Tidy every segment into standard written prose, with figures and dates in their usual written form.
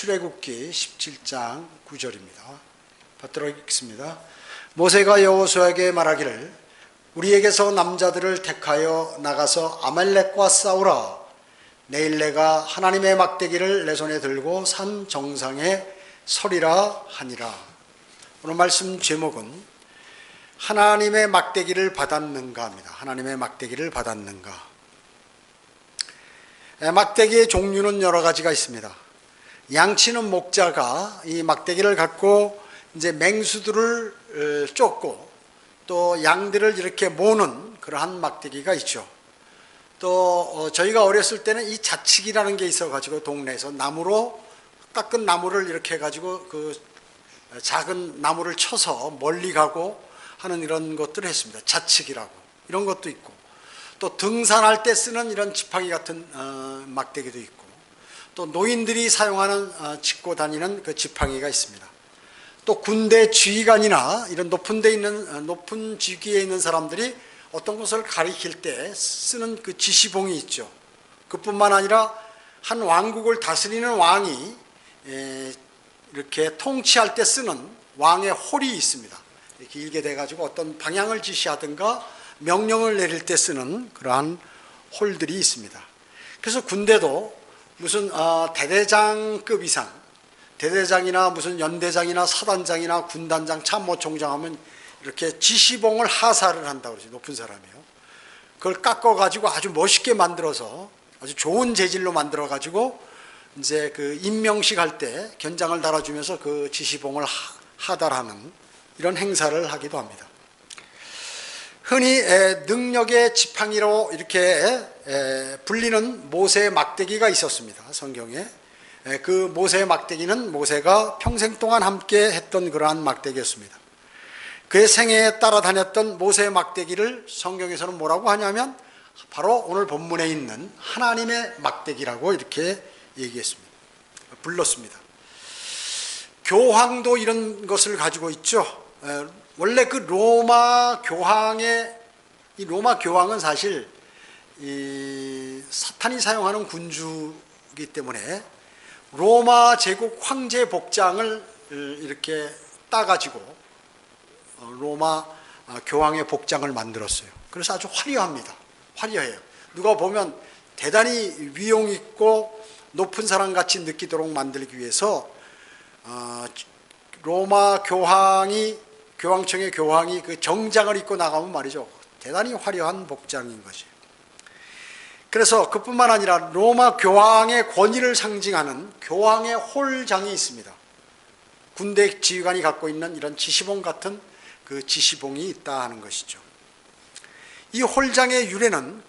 출애굽기 17장 9절입니다. 받도록 읽겠습니다. 모세가 여호수아에게 말하기를 우리에게서 남자들을 택하여 나가서 아말렉과 싸우라. 내일 내가 하나님의 막대기를 내 손에 들고 산 정상에 서리라 하니라. 오늘 말씀 제목은 하나님의 막대기를 받았는가 합니다. 하나님의 막대기를 받았는가. 막대기의 종류는 여러 가지가 있습니다. 양치는 목자가 이 막대기를 갖고 이제 맹수들을 쫓고 또 양들을 이렇게 모는 그러한 막대기가 있죠. 또 저희가 어렸을 때는 이 자치기라는 게 있어가지고 동네에서 나무로 깎은 나무를 이렇게 해가지고 그 작은 나무를 쳐서 멀리 가고 하는 이런 것들을 했습니다. 자치기라고 이런 것도 있고 또 등산할 때 쓰는 이런 지팡이 같은 막대기도 있고 또 노인들이 사용하는 짚고 다니는 그 지팡이가 있습니다. 또 군대 지휘관이나 이런 높은 데 있는 높은 직위에 있는 사람들이 어떤 것을 가리킬 때 쓰는 그 지시봉이 있죠. 그뿐만 아니라 한 왕국을 다스리는 왕이 이렇게 통치할 때 쓰는 왕의 홀이 있습니다. 길게 돼가지고 어떤 방향을 지시하든가 명령을 내릴 때 쓰는 그러한 홀들이 있습니다. 그래서 군대도 무슨 대대장급 이상, 대대장이나 무슨 연대장이나 사단장이나 군단장, 참모총장 하면 이렇게 지시봉을 하사를 한다고 그러죠. 높은 사람이요. 그걸 깎아가지고 아주 멋있게 만들어서 아주 좋은 재질로 만들어가지고 이제 그 임명식 할 때 견장을 달아주면서 그 지시봉을 하달하는 이런 행사를 하기도 합니다. 흔히 능력의 지팡이로 이렇게 불리는 모세의 막대기가 있었습니다. 성경에. 그 모세의 막대기는 모세가 평생 동안 함께 했던 그러한 막대기였습니다. 그의 생애에 따라다녔던 모세의 막대기를 성경에서는 뭐라고 하냐면 바로 오늘 본문에 있는 하나님의 막대기라고 이렇게 얘기했습니다. 불렀습니다. 교황도 이런 것을 가지고 있죠. 원래 그 로마 교황은 사실 이 사탄이 사용하는 군주이기 때문에 로마 제국 황제 복장을 이렇게 따가지고 로마 교황의 복장을 만들었어요. 그래서 아주 화려합니다. 화려해요. 누가 보면 대단히 위용 있고 높은 사람 같이 느끼도록 만들기 위해서 로마 교황청의 교황이 그 정장을 입고 나가면 말이죠. 대단히 화려한 복장인 것이에요. 그래서 그뿐만 아니라 로마 교황의 권위를 상징하는 교황의 홀장이 있습니다. 군대 지휘관이 갖고 있는 이런 지시봉 같은 그 지시봉이 있다 하는 것이죠. 이 홀장의 유래는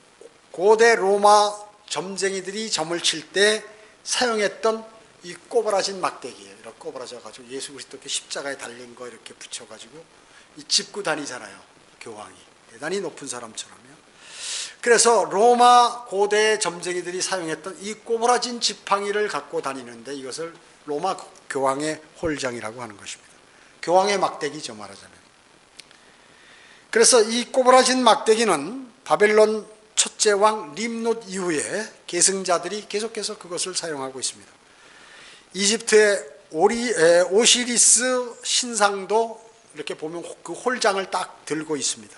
고대 로마 점쟁이들이 점을 칠 때 사용했던 이 꼬부라진 막대기예요. 이렇게 꼬부라져가지고 예수 그리스도께 십자가에 달린 거 이렇게 붙여가지고 이 짚고 다니잖아요. 교황이 대단히 높은 사람처럼요. 그래서 로마 고대 점쟁이들이 사용했던 이 꼬부라진 지팡이를 갖고 다니는데 이것을 로마 교황의 홀장이라고 하는 것입니다. 교황의 막대기죠, 말하자면. 그래서 이 꼬부라진 막대기는 바벨론 첫째 왕 림롯 이후에 계승자들이 계속해서 그것을 사용하고 있습니다. 이집트의 오시리스 신상도 이렇게 보면 그 홀장을 딱 들고 있습니다.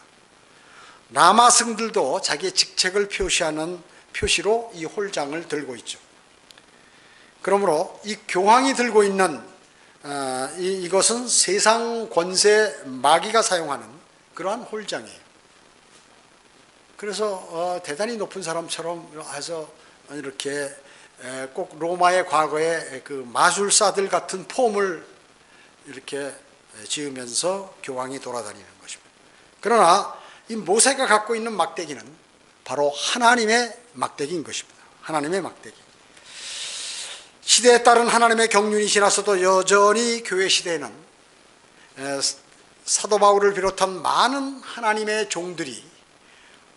라마승들도 자기의 직책을 표시하는 표시로 이 홀장을 들고 있죠. 그러므로 이 교황이 들고 있는 이것은 세상 권세 마귀가 사용하는 그러한 홀장이에요. 그래서 대단히 높은 사람처럼 해서 이렇게 꼭 로마의 과거에 그 마술사들 같은 폼을 이렇게 지으면서 교황이 돌아다니는 것입니다. 그러나 이 모세가 갖고 있는 막대기는 바로 하나님의 막대기인 것입니다. 하나님의 막대기. 시대에 따른 하나님의 경륜이 지나서도 여전히 교회 시대에는 사도 바울을 비롯한 많은 하나님의 종들이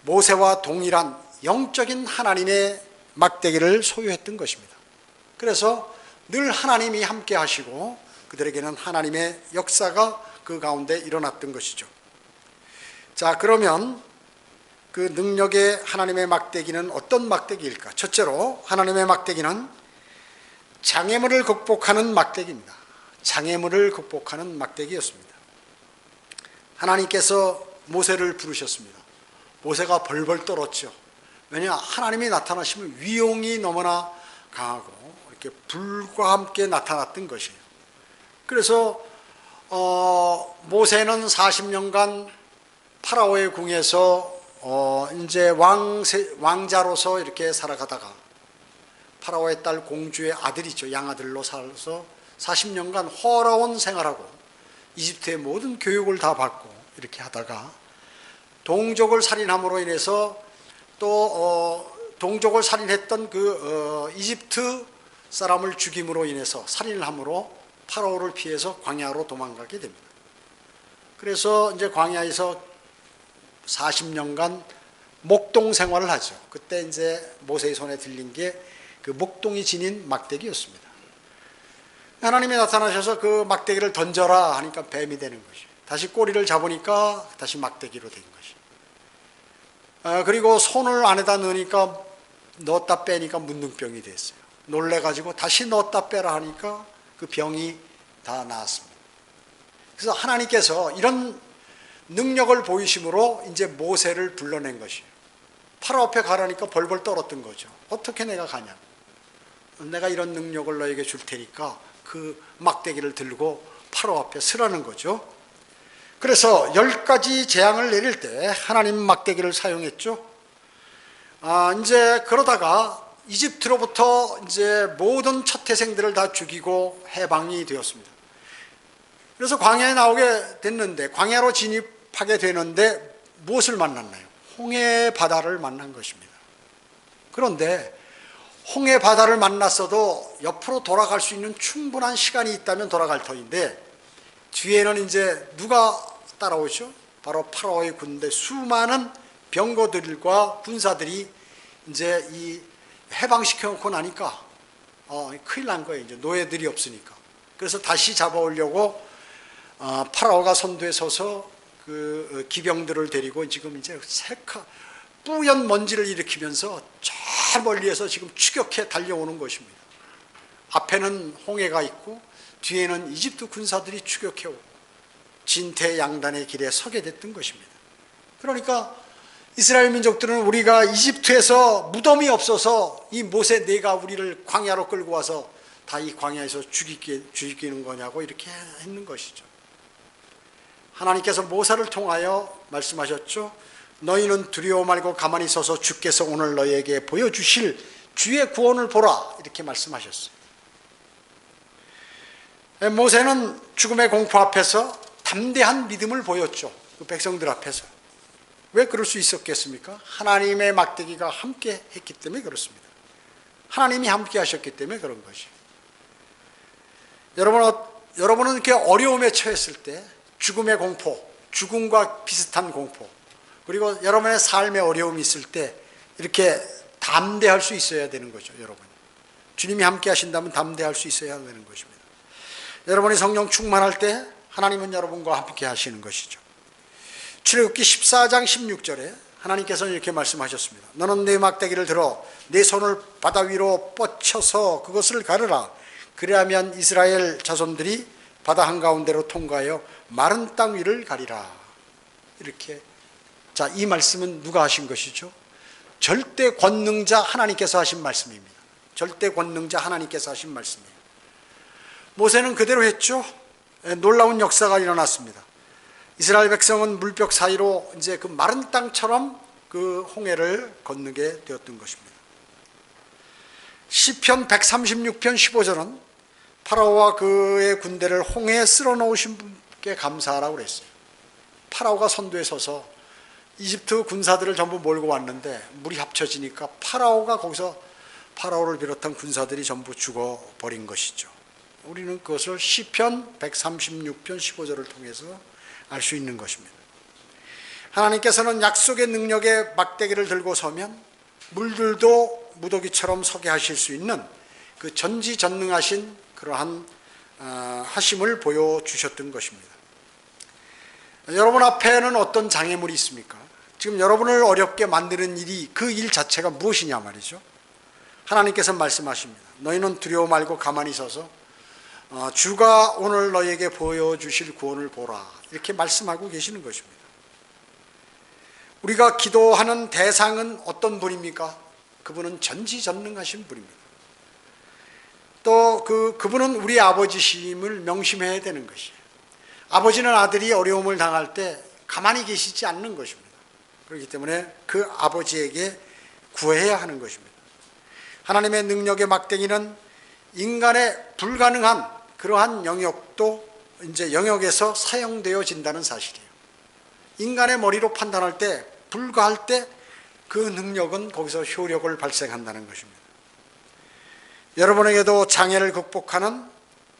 모세와 동일한 영적인 하나님의 막대기를 소유했던 것입니다. 그래서 늘 하나님이 함께 하시고 그들에게는 하나님의 역사가 그 가운데 일어났던 것이죠. 자, 그러면 그 능력의 하나님의 막대기는 어떤 막대기일까? 첫째로 하나님의 막대기는 장애물을 극복하는 막대기입니다. 장애물을 극복하는 막대기였습니다. 하나님께서 모세를 부르셨습니다. 모세가 벌벌 떨었죠. 왜냐, 하나님이 나타나시면 위용이 너무나 강하고 이렇게 불과 함께 나타났던 것이에요. 그래서 모세는 40년간 파라오의 궁에서 이제 왕자로서 이렇게 살아가다가 파라오의 딸 공주의 아들이죠. 양아들로 살아서 40년간 허라운 생활하고 이집트의 모든 교육을 다 받고 이렇게 하다가 동족을 살인함으로 인해서 또 동족을 살인했던 이집트 사람을 죽임으로 인해서 살인을 함으로 파라오를 피해서 광야로 도망가게 됩니다. 그래서 이제 광야에서 40년간 목동 생활을 하죠. 그때 이제 모세의 손에 들린 게 그 목동이 지닌 막대기였습니다. 하나님이 나타나셔서 그 막대기를 던져라 하니까 뱀이 되는 것이에요. 다시 꼬리를 잡으니까 다시 막대기로 된 것이에요. 그리고 손을 안에다 넣으니까 넣었다 빼니까 문둥병이 됐어요. 놀래가지고 다시 넣었다 빼라 하니까 그 병이 다 나았습니다. 그래서 하나님께서 이런 능력을 보이심으로 이제 모세를 불러낸 것이에요. 파라오 앞에 가라니까 벌벌 떨었던 거죠. 어떻게 내가 가냐? 내가 이런 능력을 너에게 줄 테니까 그 막대기를 들고 파라오 앞에 서라는 거죠. 그래서 10가지 재앙을 내릴 때 하나님 막대기를 사용했죠. 이제 그러다가 이집트로부터 이제 모든 첫 태생들을 다 죽이고 해방이 되었습니다. 그래서 광야에 나오게 됐는데, 광야로 진입하게 되는데 무엇을 만났나요? 홍해 바다를 만난 것입니다. 그런데 홍해 바다를 만났어도 옆으로 돌아갈 수 있는 충분한 시간이 있다면 돌아갈 터인데, 뒤에는 이제 누가 따라오죠? 바로 파라오의 군대, 수많은 병거들과 군사들이 이제 이 해방시켜 놓고 나니까 큰일 난 거예요. 이제 노예들이 없으니까. 그래서 다시 잡아오려고 파라오가 선두에 서서 그 기병들을 데리고 지금 이제 뿌연 먼지를 일으키면서 저 멀리에서 지금 추격해 달려오는 것입니다. 앞에는 홍해가 있고 뒤에는 이집트 군사들이 추격해오고 진퇴양단의 길에 서게 됐던 것입니다. 그러니까 이스라엘 민족들은 우리가 이집트에서 무덤이 없어서 이 모세 네가 우리를 광야로 끌고 와서 다 이 광야에서 죽이는 거냐고 이렇게 했는 것이죠. 하나님께서 모세를 통하여 말씀하셨죠. 너희는 두려워 말고 가만히 서서 주께서 오늘 너희에게 보여주실 주의 구원을 보라, 이렇게 말씀하셨어요. 모세는 죽음의 공포 앞에서 담대한 믿음을 보였죠. 그 백성들 앞에서. 왜 그럴 수 있었겠습니까? 하나님의 막대기가 함께 했기 때문에 그렇습니다. 하나님이 함께 하셨기 때문에 그런 것이에요. 여러분은 이렇게 어려움에 처했을 때 죽음의 공포, 죽음과 비슷한 공포, 그리고 여러분의 삶의 어려움이 있을 때 이렇게 담대할 수 있어야 되는 거죠. 여러분, 주님이 함께 하신다면 담대할 수 있어야 되는 것입니다. 여러분이 성령 충만할 때 하나님은 여러분과 함께 하시는 것이죠. 출애굽기 14장 16절에 하나님께서는 이렇게 말씀하셨습니다. 너는 내 막대기를 들어 내 손을 바다 위로 뻗쳐서 그것을 가르라. 그리하면 이스라엘 자손들이 바다 한가운데로 통과하여 마른 땅 위를 가리라. 이렇게. 자, 이 말씀은 누가 하신 것이죠? 절대 권능자 하나님께서 하신 말씀입니다. 절대 권능자 하나님께서 하신 말씀이에요. 모세는 그대로 했죠. 놀라운 역사가 일어났습니다. 이스라엘 백성은 물벽 사이로 이제 그 마른 땅처럼 그 홍해를 건너게 되었던 것입니다. 시편 136편 15절은 파라오와 그의 군대를 홍해에 쓸어 놓으신 분께 감사하라고 그랬어요. 파라오가 선두에 서서 이집트 군사들을 전부 몰고 왔는데 물이 합쳐지니까 파라오가 거기서 파라오를 비롯한 군사들이 전부 죽어버린 것이죠. 우리는 그것을 시편 136편 15절을 통해서 알 수 있는 것입니다. 하나님께서는 약속의 능력의 막대기를 들고 서면 물들도 무더기처럼 서게 하실 수 있는 그 전지전능하신 그러한 하심을 보여주셨던 것입니다. 여러분 앞에는 어떤 장애물이 있습니까? 지금 여러분을 어렵게 만드는 일이 그 일 자체가 무엇이냐 말이죠. 하나님께서 말씀하십니다. 너희는 두려워 말고 가만히 서서 주가 오늘 너희에게 보여주실 구원을 보라, 이렇게 말씀하고 계시는 것입니다. 우리가 기도하는 대상은 어떤 분입니까? 그분은 전지전능하신 분입니다. 또 그분은 우리 아버지심을 명심해야 되는 것이에요. 아버지는 아들이 어려움을 당할 때 가만히 계시지 않는 것입니다. 그렇기 때문에 그 아버지에게 구해야 하는 것입니다. 하나님의 능력의 막대기는 인간의 불가능한 그러한 영역도 이제 영역에서 사용되어진다는 사실이에요. 인간의 머리로 판단할 때, 불가할 때 그 능력은 거기서 효력을 발생한다는 것입니다. 여러분에게도 장애를 극복하는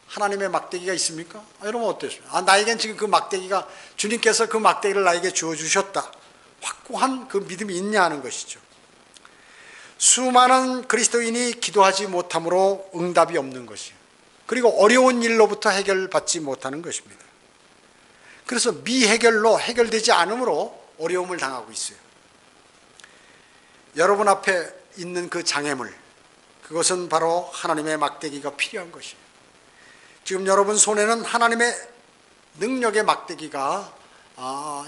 하나님의 막대기가 있습니까? 여러분 어땠습니까? 나에겐 지금 그 막대기가, 주님께서 그 막대기를 나에게 주어주셨다, 확고한 그 믿음이 있냐 하는 것이죠. 수많은 그리스도인이 기도하지 못함으로 응답이 없는 것이에요. 그리고 어려운 일로부터 해결받지 못하는 것입니다. 그래서 미해결로, 해결되지 않으므로 어려움을 당하고 있어요. 여러분 앞에 있는 그 장애물, 그것은 바로 하나님의 막대기가 필요한 것이에요. 지금 여러분 손에는 하나님의 능력의 막대기가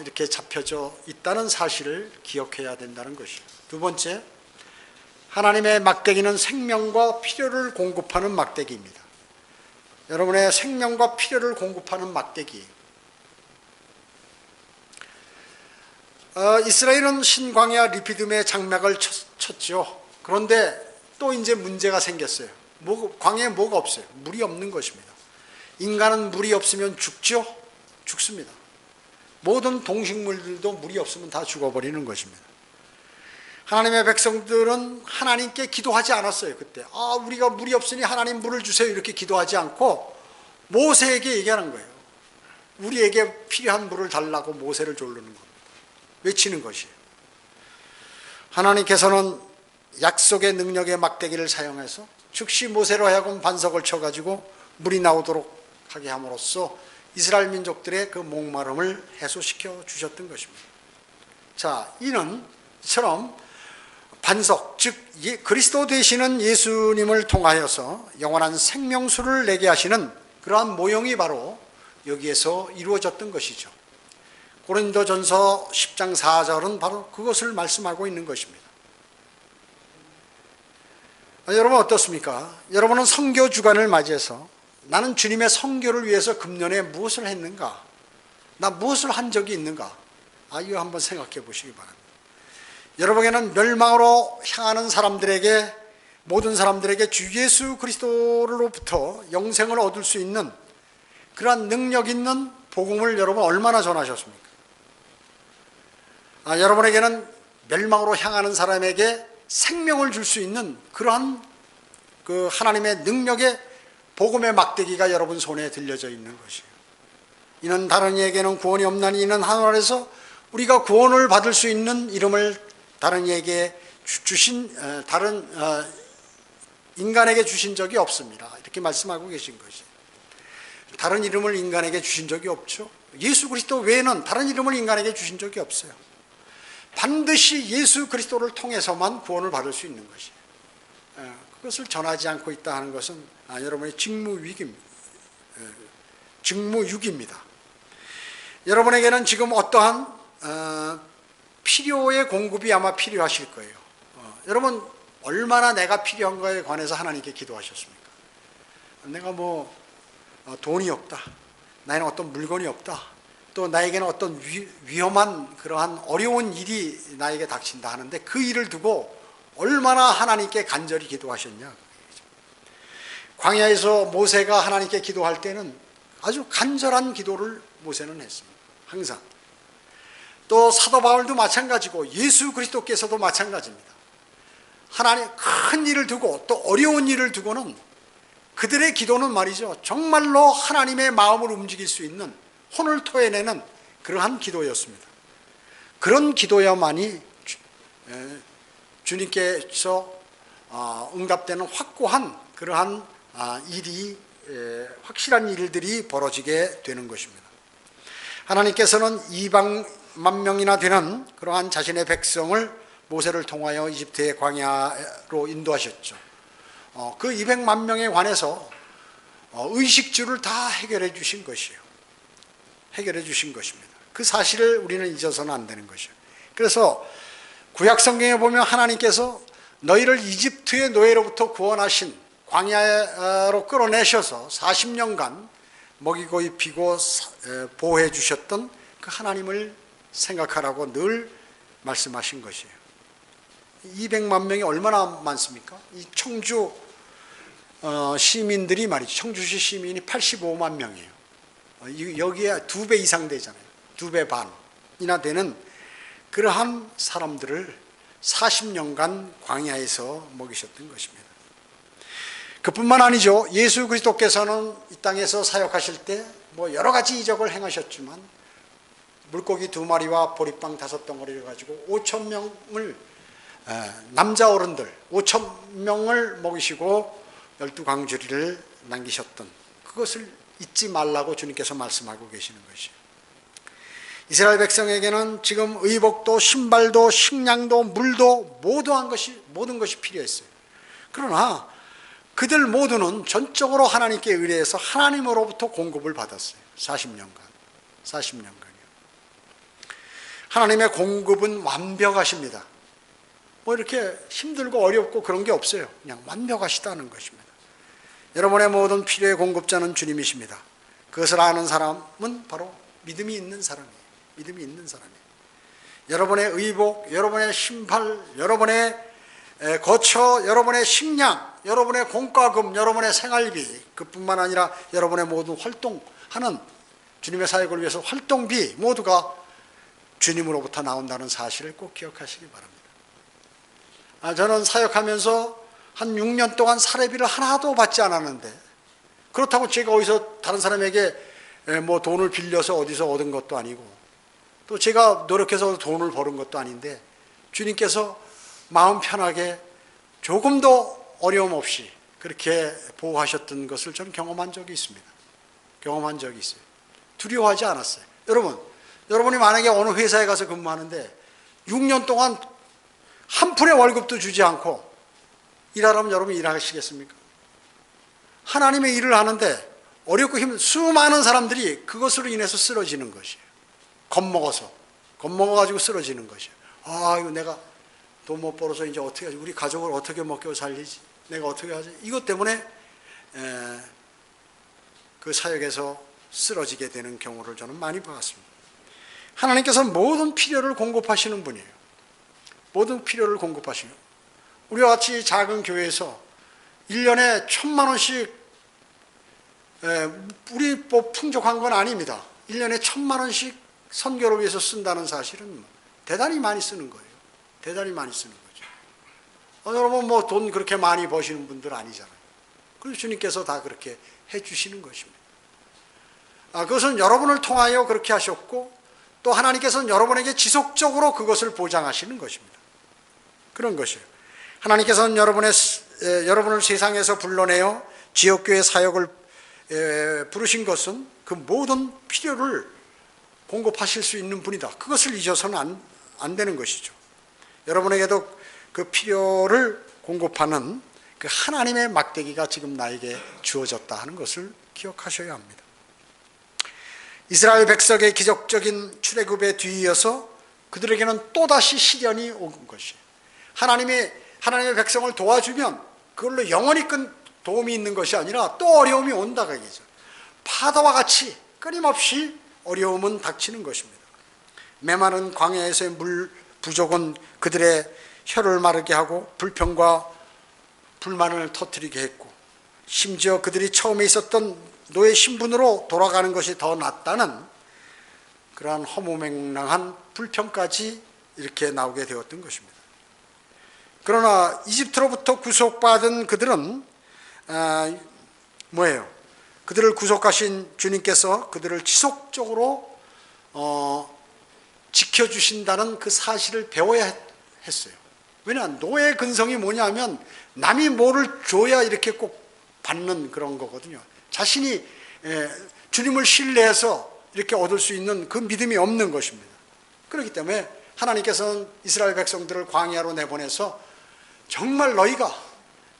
이렇게 잡혀져 있다는 사실을 기억해야 된다는 것이에요. 두 번째, 하나님의 막대기는 생명과 필요를 공급하는 막대기입니다. 여러분의 생명과 필요를 공급하는 막대기. 이스라엘은 신광야 리피딤의 장막을 쳤죠. 그런데 또 이제 문제가 생겼어요. 광야에 뭐가 없어요? 물이 없는 것입니다. 인간은 물이 없으면 죽죠? 죽습니다. 모든 동식물들도 물이 없으면 다 죽어버리는 것입니다. 하나님의 백성들은 하나님께 기도하지 않았어요. 그때 우리가 물이 없으니 하나님 물을 주세요, 이렇게 기도하지 않고 모세에게 얘기하는 거예요. 우리에게 필요한 물을 달라고 모세를 조르는 겁니다. 외치는 것이에요. 하나님께서는 약속의 능력의 막대기를 사용해서 즉시 모세로 하여금 반석을 쳐가지고 물이 나오도록 하게 함으로써 이스라엘 민족들의 그 목마름을 해소시켜 주셨던 것입니다. 자, 이처럼 반석, 즉 그리스도 되시는 예수님을 통하여서 영원한 생명수를 내게 하시는 그러한 모형이 바로 여기에서 이루어졌던 것이죠. 고린도전서 10장 4절은 바로 그것을 말씀하고 있는 것입니다. 여러분 어떻습니까? 여러분은 선교 주간을 맞이해서 나는 주님의 선교를 위해서 금년에 무엇을 했는가? 나 무엇을 한 적이 있는가? 이거 한번 생각해 보시기 바랍니다. 여러분에게는 멸망으로 향하는 사람들에게, 모든 사람들에게 주 예수 그리스도로부터 영생을 얻을 수 있는 그러한 능력 있는 복음을 여러분 얼마나 전하셨습니까? 여러분에게는 멸망으로 향하는 사람에게 생명을 줄 수 있는 그러한 그 하나님의 능력의 복음의 막대기가 여러분 손에 들려져 있는 것이에요. 이는 다른 이에게는 구원이 없나니 이는 하늘 아래서 우리가 구원을 받을 수 있는 이름을 다른 이에게 주신 다른 인간에게 주신 적이 없습니다. 이렇게 말씀하고 계신 것이에요. 다른 이름을 인간에게 주신 적이 없죠. 예수 그리스도 외에는 다른 이름을 인간에게 주신 적이 없어요. 반드시 예수 그리스도를 통해서만 구원을 받을 수 있는 것이에요. 그것을 전하지 않고 있다 하는 것은 여러분의 직무유기입니다. 여러분에게는 지금 어떠한 필요의 공급이 아마 필요하실 거예요. 여러분 얼마나 내가 필요한 거에 관해서 하나님께 기도하셨습니까? 내가 돈이 없다, 나에는 어떤 물건이 없다, 또 나에게는 어떤 위험한 그러한 어려운 일이 나에게 닥친다 하는데 그 일을 두고 얼마나 하나님께 간절히 기도하셨냐. 광야에서 모세가 하나님께 기도할 때는 아주 간절한 기도를 모세는 했습니다. 항상. 또 사도 바울도 마찬가지고 예수 그리스도께서도 마찬가지입니다. 하나님 큰 일을 두고 또 어려운 일을 두고는 그들의 기도는 말이죠, 정말로 하나님의 마음을 움직일 수 있는, 혼을 토해내는 그러한 기도였습니다. 그런 기도야만이 주님께서 응답되는 확고한 그러한 확실한 일들이 벌어지게 되는 것입니다. 하나님께서는 200만 명이나 되는 그러한 자신의 백성을 모세를 통하여 이집트의 광야로 인도하셨죠. 그 200만 명에 관해서 의식주를 다 해결해 주신 것이에요. 해결해 주신 것입니다. 그 사실을 우리는 잊어서는 안 되는 것이에요. 그래서 구약 성경에 보면 하나님께서 너희를 이집트의 노예로부터 구원하신, 광야로 끌어내셔서 40년간 먹이고 입히고 보호해 주셨던 그 하나님을 생각하라고 늘 말씀하신 것이에요. 200만 명이 얼마나 많습니까? 이 청주 시민들이 말이죠. 청주시 시민이 85만 명이에요. 여기에 2배 이상 되잖아요. 2배 반이나 되는 그러한 사람들을 40년간 광야에서 먹이셨던 것입니다. 그뿐만 아니죠. 예수 그리스도께서는 이 땅에서 사역하실 때 뭐 여러 가지 이적을 행하셨지만 물고기 2마리와 보리빵 5덩어리를 가지고 5천 명을 남자 어른들 5천 명을 먹이시고 12광주리를 남기셨던 그것을 잊지 말라고 주님께서 말씀하고 계시는 것이에요. 이스라엘 백성에게는 지금 의복도 신발도 식량도 물도 모든 것이 필요했어요. 그러나 그들 모두는 전적으로 하나님께 의뢰해서 하나님으로부터 공급을 받았어요. 40년간이요. 하나님의 공급은 완벽하십니다. 뭐 이렇게 힘들고 어렵고 그런 게 없어요. 그냥 완벽하시다는 것입니다. 여러분의 모든 필요의 공급자는 주님이십니다. 그것을 아는 사람은 바로 믿음이 있는 사람이에요. 믿음이 있는 사람이에요. 여러분의 의복, 여러분의 신발, 여러분의 거처, 여러분의 식량, 여러분의 공과금, 여러분의 생활비, 그뿐만 아니라 여러분의 모든 활동하는 주님의 사역을 위해서 활동비 모두가 주님으로부터 나온다는 사실을 꼭 기억하시기 바랍니다. 저는 사역하면서 한 6년 동안 사례비를 하나도 받지 않았는데, 그렇다고 제가 어디서 다른 사람에게 뭐 돈을 빌려서 어디서 얻은 것도 아니고, 또 제가 노력해서 돈을 버는 것도 아닌데, 주님께서 마음 편하게 조금도 어려움 없이 그렇게 보호하셨던 것을 저는 경험한 적이 있습니다. 경험한 적이 있어요. 두려워하지 않았어요. 여러분이 만약에 어느 회사에 가서 근무하는데 6년 동안 한 푼의 월급도 주지 않고 일하라면 여러분 일하시겠습니까? 하나님의 일을 하는데 어렵고 힘든 수많은 사람들이 그것으로 인해서 쓰러지는 것이에요. 겁먹어가지고 쓰러지는 것이에요. 이거 내가 돈 못 벌어서 이제 어떻게 하지? 우리 가족을 어떻게 먹고 살리지? 내가 어떻게 하지? 이것 때문에 그 사역에서 쓰러지게 되는 경우를 저는 많이 봤습니다. 하나님께서 모든 필요를 공급하시는 분이에요. 모든 필요를 공급하시는. 우리와 같이 작은 교회에서 1년에 1,000만 원씩, 우리 뭐 풍족한 건 아닙니다. 1년에 1,000만 원씩 선교를 위해서 쓴다는 사실은 대단히 많이 쓰는 거예요. 대단히 많이 쓰는 거죠. 여러분 뭐 돈 그렇게 많이 버시는 분들 아니잖아요. 그래서 주님께서 다 그렇게 해주시는 것입니다. 그것은 여러분을 통하여 그렇게 하셨고, 또 하나님께서는 여러분에게 지속적으로 그것을 보장하시는 것입니다. 그런 것이에요. 하나님께서는 여러분을 세상에서 불러내어 지역교회 사역을 부르신 것은 그 모든 필요를 공급하실 수 있는 분이다. 그것을 잊어서는 안 되는 것이죠. 여러분에게도 그 필요를 공급하는 그 하나님의 막대기가 지금 나에게 주어졌다 하는 것을 기억하셔야 합니다. 이스라엘 백성의 기적적인 출애굽에 뒤이어서 그들에게는 또다시 시련이 온 것이에요. 하나님의 백성을 도와주면 그걸로 영원히 도움이 있는 것이 아니라 또 어려움이 온다 그얘기죠. 파도와 같이 끊임없이 어려움은 닥치는 것입니다. 메마른 광야에서의 물 부족은 그들의 혀를 마르게 하고 불평과 불만을 터뜨리게 했고, 심지어 그들이 처음에 있었던 노예 신분으로 돌아가는 것이 더 낫다는 그러한 허무맹랑한 불평까지 이렇게 나오게 되었던 것입니다. 그러나 이집트로부터 구속받은 그들은 뭐예요? 그들을 구속하신 주님께서 그들을 지속적으로 지켜주신다는 그 사실을 배워야 했어요. 왜냐, 노예 근성이 뭐냐면 남이 뭐를 줘야 이렇게 꼭 받는 그런 거거든요. 자신이 주님을 신뢰해서 이렇게 얻을 수 있는 그 믿음이 없는 것입니다. 그렇기 때문에 하나님께서는 이스라엘 백성들을 광야로 내보내서 정말 너희가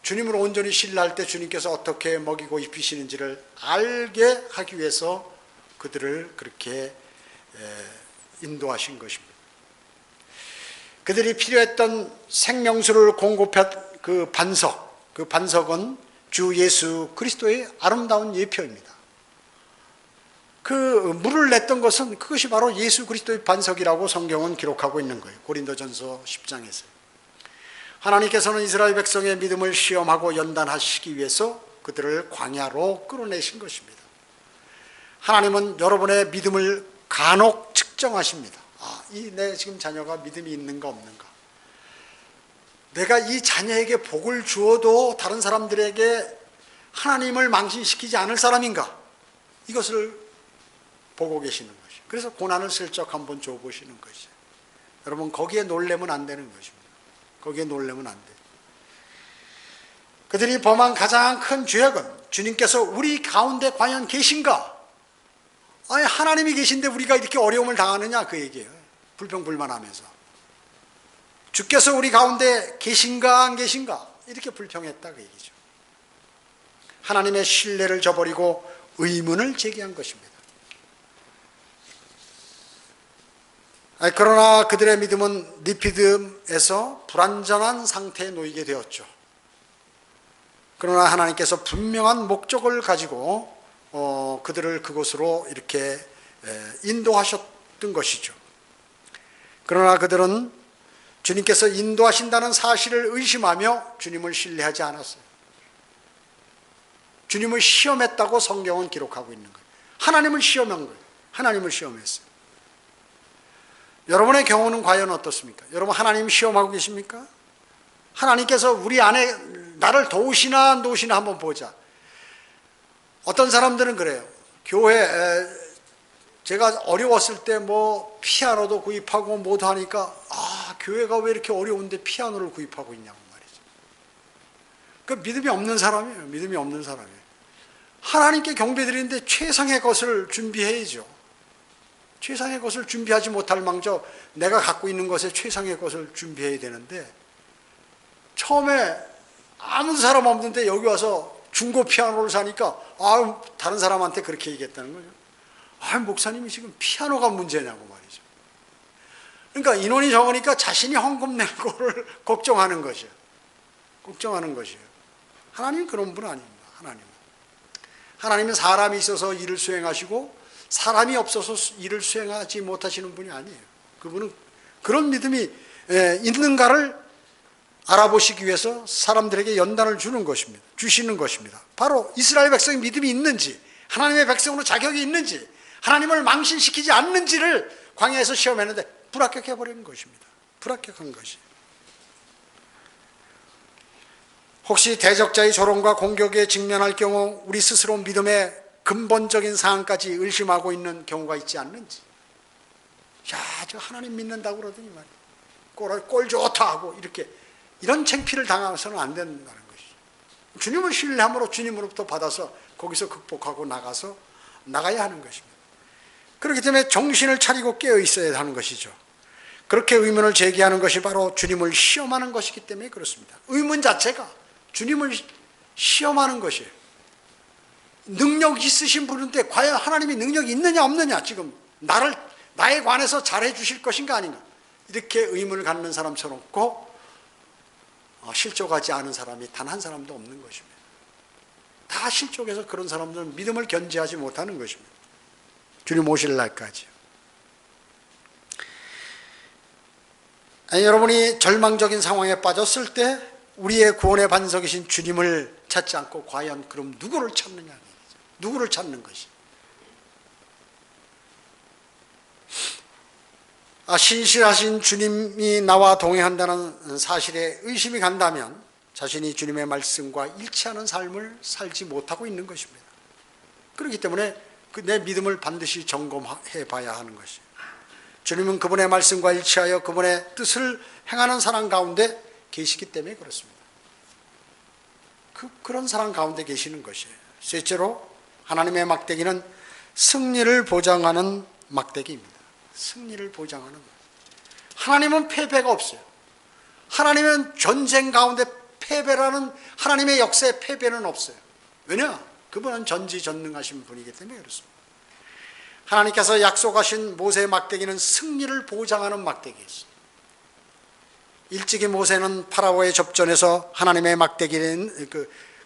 주님을 온전히 신뢰할 때 주님께서 어떻게 먹이고 입히시는지를 알게 하기 위해서 그들을 그렇게 인도하신 것입니다. 그들이 필요했던 생명수를 공급한 그 반석은 주 예수 그리스도의 아름다운 예표입니다. 그 물을 냈던 것은 그것이 바로 예수 그리스도의 반석이라고 성경은 기록하고 있는 거예요. 고린도전서 10장에서. 하나님께서는 이스라엘 백성의 믿음을 시험하고 연단하시기 위해서 그들을 광야로 끌어내신 것입니다. 하나님은 여러분의 믿음을 간혹 측정하십니다. 내 지금 자녀가 믿음이 있는가 없는가. 내가 이 자녀에게 복을 주어도 다른 사람들에게 하나님을 망신시키지 않을 사람인가. 이것을 보고 계시는 것이에요. 그래서 고난을 슬쩍 한번 줘보시는 것이에요. 여러분 거기에 놀래면 안 되는 것입니다. 거기에 놀래면 안 돼요. 그들이 범한 가장 큰 죄악은 주님께서 우리 가운데 과연 계신가? 아니 하나님이 계신데 우리가 이렇게 어려움을 당하느냐 그 얘기예요. 불평불만하면서 주께서 우리 가운데 계신가 안 계신가 이렇게 불평했다 그 얘기죠. 하나님의 신뢰를 저버리고 의문을 제기한 것입니다. 그러나 그들의 믿음은 리피즘에서 불완전한 상태에 놓이게 되었죠. 그러나 하나님께서 분명한 목적을 가지고 그들을 그곳으로 이렇게 인도하셨던 것이죠. 그러나 그들은 주님께서 인도하신다는 사실을 의심하며 주님을 신뢰하지 않았어요. 주님을 시험했다고 성경은 기록하고 있는 거예요. 하나님을 시험한 거예요. 하나님을 시험했어요. 여러분의 경우는 과연 어떻습니까? 여러분 하나님 시험하고 계십니까? 하나님께서 우리 안에 나를 도우시나 안 도우시나 한번 보자. 어떤 사람들은 그래요. 교회 제가 어려웠을 때 뭐 피아노도 구입하고 뭐도 하니까 교회가 왜 이렇게 어려운데 피아노를 구입하고 있냐고 말이죠. 그 믿음이 없는 사람이에요. 믿음이 없는 사람이에요. 하나님께 경배드리는데 최상의 것을 준비해야죠. 최상의 것을 준비하지 못할 망정 내가 갖고 있는 것에 최상의 것을 준비해야 되는데 처음에 아무 사람 없는데 여기 와서 중고 피아노를 사니까 다른 사람한테 그렇게 얘기했다는 거죠. 목사님이 지금 피아노가 문제냐고 말이죠. 그러니까 인원이 적으니까 자신이 헌금 낸 거를 걱정하는 것이에요. 걱정하는 것이에요. 하나님은 그런 분 아닙니다. 하나님은 사람이 있어서 일을 수행하시고 사람이 없어서 일을 수행하지 못하시는 분이 아니에요. 그분은 그런 믿음이 있는가를 알아보시기 위해서 사람들에게 연단을 주시는 것입니다. 바로 이스라엘 백성이 믿음이 있는지, 하나님의 백성으로 자격이 있는지, 하나님을 망신시키지 않는지를 광야에서 시험했는데 불합격해버리는 것입니다. 불합격한 것이. 혹시 대적자의 조롱과 공격에 직면할 경우 우리 스스로 믿음의 근본적인 상황까지 의심하고 있는 경우가 있지 않는지. 저 하나님 믿는다고 그러더니 말이야. 꼴 좋다 하고 이런 창피를 당하서는 안 된다는 것이죠. 주님을 신뢰함으로 주님으로부터 받아서 거기서 극복하고 나가야 하는 것입니다. 그렇기 때문에 정신을 차리고 깨어 있어야 하는 것이죠. 그렇게 의문을 제기하는 것이 바로 주님을 시험하는 것이기 때문에 그렇습니다. 의문 자체가 주님을 시험하는 것이에요. 능력 있으신 분인데 과연 하나님이 능력이 있느냐 없느냐, 지금 나에 관해서 잘해 주실 것인가 아닌가, 이렇게 의문을 갖는 사람처럼 없고 실족하지 않은 사람이 단 한 사람도 없는 것입니다. 다 실족해서 그런 사람들은 믿음을 견지하지 못하는 것입니다. 주님 오실 날까지요. 여러분이 절망적인 상황에 빠졌을 때 우리의 구원의 반석이신 주님을 찾지 않고 과연 그럼 누구를 찾느냐, 누구를 찾는 것이. 신실하신 주님이 나와 동행한다는 사실에 의심이 간다면 자신이 주님의 말씀과 일치하는 삶을 살지 못하고 있는 것입니다. 그렇기 때문에 내 믿음을 반드시 점검해 봐야 하는 것이에요. 주님은 그분의 말씀과 일치하여 그분의 뜻을 행하는 사람 가운데 계시기 때문에 그렇습니다. 그런 사람 가운데 계시는 것이에요. 셋째로 하나님의 막대기는 승리를 보장하는 막대기입니다. 승리를 보장하는. 하나님은 패배가 없어요. 하나님은 전쟁 가운데 패배라는 하나님의 역사에 패배는 없어요. 왜냐? 그분은 전지전능하신 분이기 때문에 그렇습니다. 하나님께서 약속하신 모세의 막대기는 승리를 보장하는 막대기였어요. 일찍이 모세는 파라오의 접전에서 하나님의 막대기는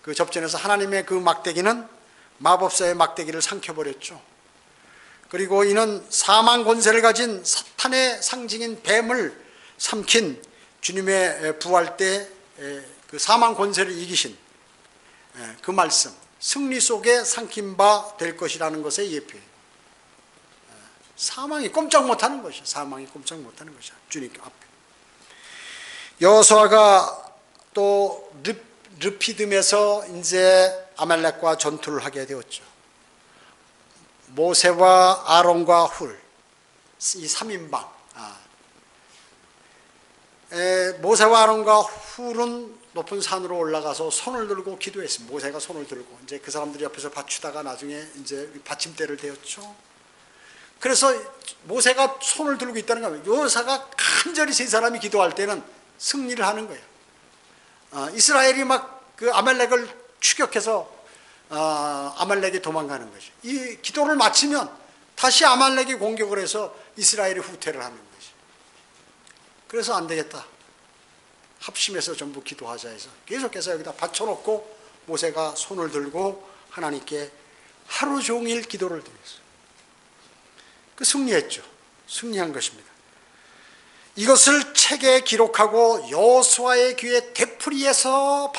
그 접전에서 하나님의 그 막대기는 마법사의 막대기를 삼켜버렸죠. 그리고 이는 사망 권세를 가진 사탄의 상징인 뱀을 삼킨 주님의 부활 때 그 사망 권세를 이기신 그 말씀, 승리 속에 삼킨 바 될 것이라는 것의 예표예요. 사망이 꼼짝 못하는 것이야. 사망이 꼼짝 못하는 것이야. 주님 앞에. 여호수아가 또 르피딤에서 이제 아말렉과 전투를 하게 되었죠. 모세와 아론과 훌, 이 3인방. 모세와 아론과 훌은 높은 산으로 올라가서 손을 들고 기도했습니다. 모세가 손을 들고 이제 그 사람들이 옆에서 받추다가 나중에 이제 받침대를 대었죠. 그래서 모세가 손을 들고 있다는 거예요. 여호사가 간절히 세 사람이 기도할 때는 승리를 하는 거예요. 이스라엘이 막 그 아말렉을 추격해서 아말렉이 도망가는 거죠. 이 기도를 마치면 다시 아말렉이 공격을 해서 이스라엘이 후퇴를 하는 거죠. 그래서 안 되겠다. 합심해서 전부 기도하자 해서 계속해서 여기다 받쳐놓고 모세가 손을 들고 하나님께 하루 종일 기도를 드렸어요. 그 승리했죠. 승리한 것입니다. 이것을 책에 기록하고 여호수아의 귀에 되풀이해서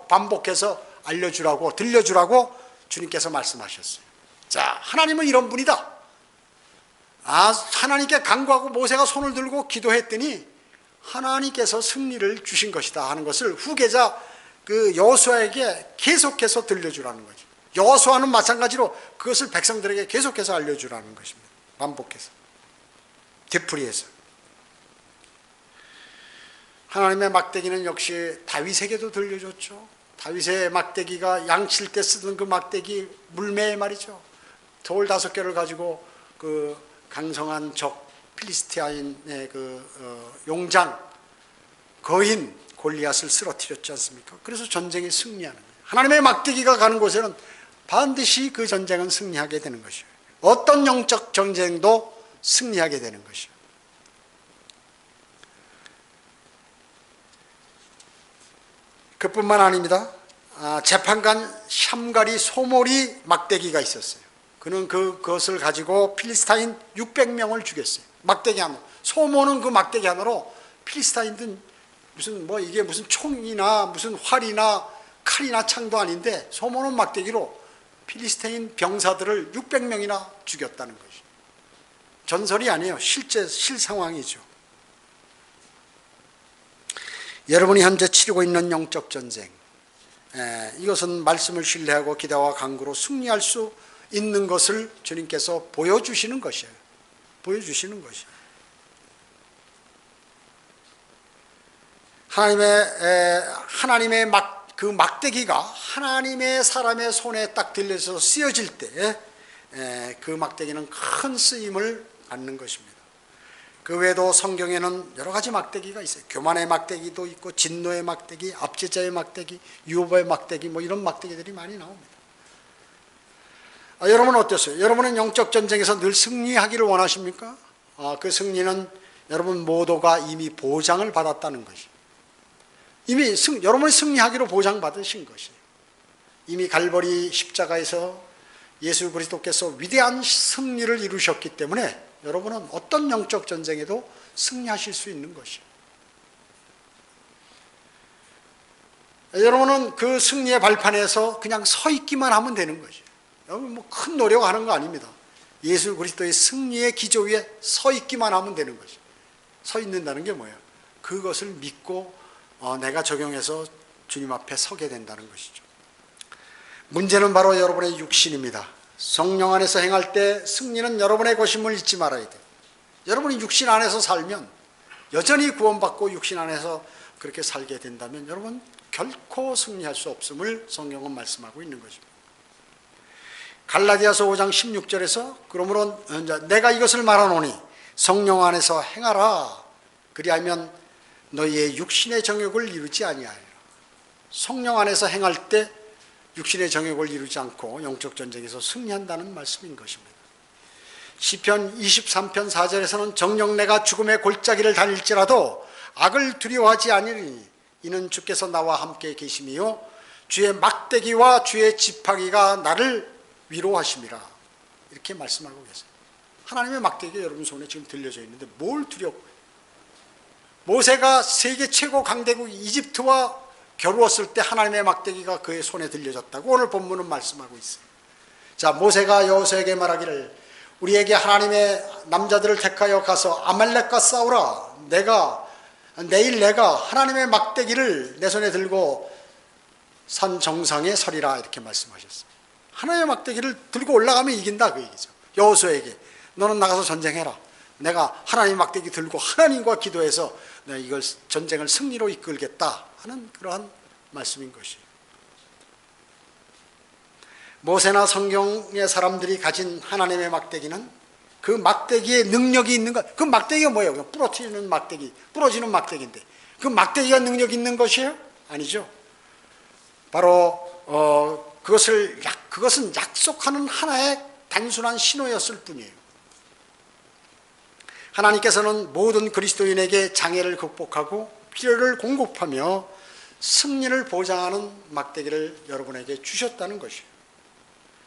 반복해서 알려주라고 들려주라고 주님께서 말씀하셨어요. 자, 하나님은 이런 분이다. 하나님께 간구하고 모세가 손을 들고 기도했더니 하나님께서 승리를 주신 것이다 하는 것을 후계자 그 여호수아에게 계속해서 들려주라는 거죠. 여호수아는 마찬가지로 그것을 백성들에게 계속해서 알려주라는 것입니다. 반복해서 되풀이해서. 하나님의 막대기는 역시 다윗에게도 들려줬죠. 다윗의 막대기가 양칠 때 쓰던 그 막대기 물매 말이죠. 돌 5개를 가지고 그 강성한 적 필리스티아인의 용장 거인 골리앗을 쓰러뜨렸지 않습니까? 그래서 전쟁에 승리하는 거예요. 하나님의 막대기가 가는 곳에는 반드시 그 전쟁은 승리하게 되는 것이에요. 어떤 영적 전쟁도 승리하게 되는 것이에요. 그뿐만 아닙니다. 재판관 샴갈이 소몰이 막대기가 있었어요. 그는 그것을 가지고 필리스타인 600명을 죽였어요. 막대기 하나로. 소모는 그 막대기 하나로 필리스타인들 이게 무슨 총이나 무슨 활이나 칼이나 창도 아닌데 소모는 막대기로 필리스타인 병사들을 600명이나 죽였다는 것이죠. 전설이 아니에요. 실상황이죠. 여러분이 현재 치르고 있는 영적 전쟁, 이것은 말씀을 신뢰하고 기도와 간구로 승리할 수 있는 것을 주님께서 보여주시는 것이에요. 보여주시는 것이에요. 하나님의 그 막대기가 하나님의 사람의 손에 딱 들려서 쓰여질 때 그 막대기는 큰 쓰임을 받는 것입니다. 그 외에도 성경에는 여러 가지 막대기가 있어요. 교만의 막대기도 있고 진노의 막대기, 압제자의 막대기, 유업의 막대기 이런 막대기들이 많이 나옵니다. 여러분은 어땠어요? 여러분은 영적 전쟁에서 늘 승리하기를 원하십니까? 그 승리는 여러분 모두가 이미 보장을 받았다는 것이. 이미 여러분이 승리하기로 보장받으신 것이에요. 이미 갈보리 십자가에서 예수 그리스도께서 위대한 승리를 이루셨기 때문에 여러분은 어떤 영적 전쟁에도 승리하실 수 있는 것이에요. 여러분은 그 승리의 발판에서 그냥 서 있기만 하면 되는 것이에요. 여러분 큰 노력하는 거 아닙니다. 예수 그리스도의 승리의 기조 위에 서 있기만 하면 되는 것이에요. 서 있는다는 게 뭐예요? 그것을 믿고 내가 적용해서 주님 앞에 서게 된다는 것이죠. 문제는 바로 여러분의 육신입니다. 성령 안에서 행할 때 승리는 여러분의 것임을 잊지 말아야 돼요. 여러분이 육신 안에서 살면 여전히 구원받고 육신 안에서 그렇게 살게 된다면 여러분 결코 승리할 수 없음을 성경은 말씀하고 있는 것입니다. 갈라디아서 5장 16절에서 그러므로 내가 이것을 말하노니 성령 안에서 행하라. 그리하면 너희의 육신의 정욕을 이루지 아니하리라. 성령 안에서 행할 때 육신의 정욕을 이루지 않고 영적 전쟁에서 승리한다는 말씀인 것입니다. 시편 23편 4절에서는 정녕 내가 죽음의 골짜기를 다닐지라도 악을 두려워하지 아니하리니 이는 주께서 나와 함께 계심이요 주의 막대기와 주의 지팡이가 나를 위로하심이라. 이렇게 말씀하고 계세요. 하나님의 막대기가 여러분 손에 지금 들려져 있는데 뭘 두렵고, 모세가 세계 최고 강대국 이집트와 겨루었을 때 하나님의 막대기가 그의 손에 들려졌다고 오늘 본문은 말씀하고 있어요. 자, 모세가 여호수아에게 말하기를 우리에게 하나님의 남자들을 택하여 가서 아말렉과 싸우라. 내일 내가 하나님의 막대기를 내 손에 들고 산 정상에 서리라. 이렇게 말씀하셨어요. 하나님의 막대기를 들고 올라가면 이긴다, 그 얘기죠. 여호수아에게 너는 나가서 전쟁해라. 내가 하나님의 막대기 들고 하나님과 기도해서 내가 이걸 전쟁을 승리로 이끌겠다 하는 그러한 말씀인 것이에요. 모세나 성경의 사람들이 가진 하나님의 막대기는 그 막대기에 능력이 있는 것. 그 막대기가 뭐예요? 그냥 부러지는 막대기, 부러지는 막대기인데 그 막대기가 능력이 있는 것이에요? 아니죠. 바로 그것은 약속하는 하나의 단순한 신호였을 뿐이에요. 하나님께서는 모든 그리스도인에게 장애를 극복하고 필요를 공급하며 승리를 보장하는 막대기를 여러분에게 주셨다는 것이에요.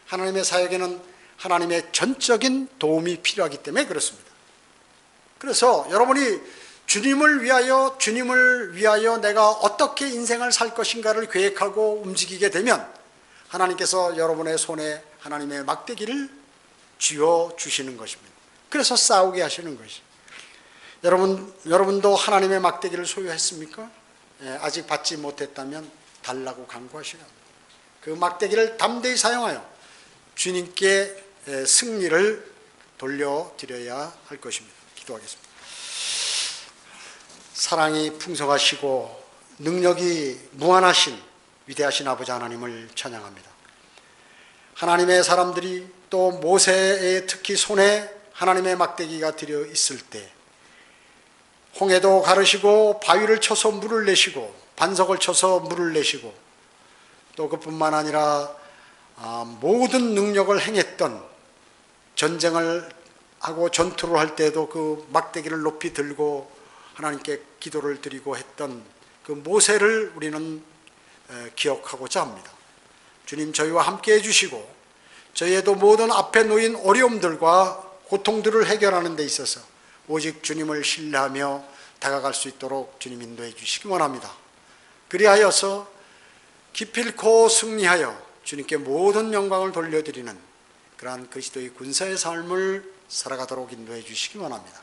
하나님의 사역에는 하나님의 전적인 도움이 필요하기 때문에 그렇습니다. 그래서 여러분이 주님을 위하여 내가 어떻게 인생을 살 것인가를 계획하고 움직이게 되면 하나님께서 여러분의 손에 하나님의 막대기를 쥐어주시는 것입니다. 그래서 싸우게 하시는 것이. 여러분도 하나님의 막대기를 소유했습니까? 아직 받지 못했다면 달라고 간구하시라. 그 막대기를 담대히 사용하여 주님께 승리를 돌려드려야 할 것입니다. 기도하겠습니다. 사랑이 풍성하시고 능력이 무한하신 위대하신 아버지 하나님을 찬양합니다. 하나님의 사람들이 또 모세의 특히 손에 하나님의 막대기가 들여 있을 때 홍해도 가르시고 바위를 쳐서 물을 내시고 반석을 쳐서 물을 내시고 또 그뿐만 아니라 모든 능력을 행했던, 전쟁을 하고 전투를 할 때도 그 막대기를 높이 들고 하나님께 기도를 드리고 했던 그 모세를 우리는 기억하고자 합니다. 주님, 저희와 함께 해주시고 저희에도 모든 앞에 놓인 어려움들과 고통들을 해결하는 데 있어서 오직 주님을 신뢰하며 다가갈 수 있도록 주님 인도해 주시기 원합니다. 그리하여서 기필코 승리하여 주님께 모든 영광을 돌려드리는 그러한 그리스도의 군사의 삶을 살아가도록 인도해 주시기 원합니다.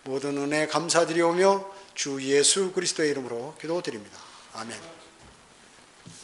모든 은혜 감사드리오며 주 예수 그리스도의 이름으로 기도드립니다. 아멘.